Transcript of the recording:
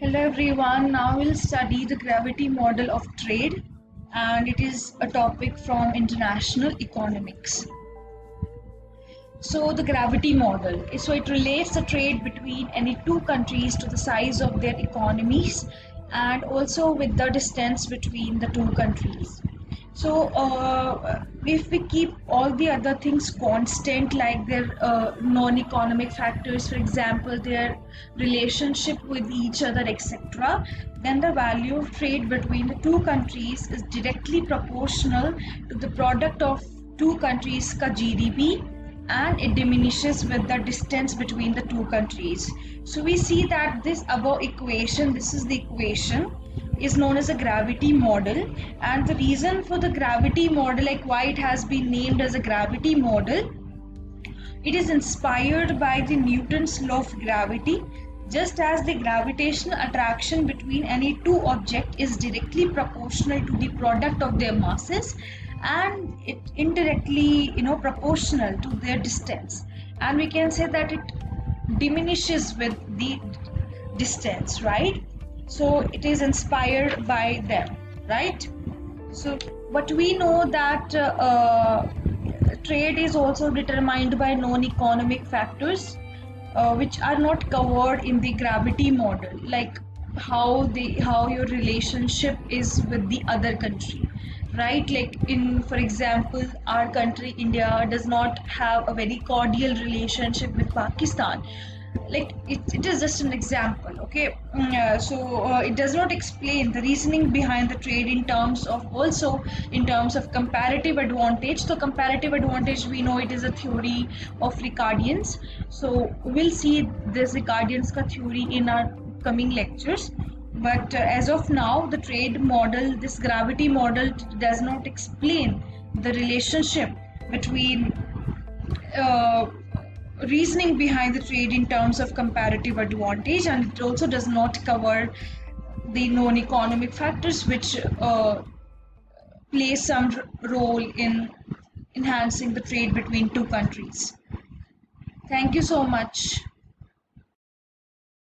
Hello everyone, now we'll study the gravity model of trade, and it is a topic from international economics. So the gravity model, so it relates the trade between any two countries to the size of their economies and also with the distance between the two countries. So if we keep all the other things constant, like their non-economic factors, for example, their relationship with each other, etc., then the value of trade between the two countries is directly proportional to the product of two countries' ka GDP, and it diminishes with the distance between the two countries. So we see that this above equation, this is the equation, is known as a gravity model. And the reason for the gravity model, like why it has been named as a gravity model, it is inspired by the Newton's law of gravity. Just as the gravitational attraction between any two objects is directly proportional to the product of their masses, and it indirectly proportional to their distance, and we can say that it diminishes with the distance, right? So it is inspired by them, right? So but we know that trade is also determined by non-economic factors, which are not covered in the gravity model, like how your relationship is with the other country, right? Like in, for example, our country India does not have a very cordial relationship with Pakistan. Like it is just an example, okay? It does not explain the reasoning behind the trade in terms of, also in terms of comparative advantage. So comparative advantage, we know it is a theory of Ricardians, so we'll see this Ricardians ka theory in our coming lectures. But as of now, the trade model, this gravity model, does not explain the relationship between uh, reasoning behind the trade in terms of comparative advantage, and it also does not cover the non-economic factors which play some role in enhancing the trade between two countries. Thank you so much.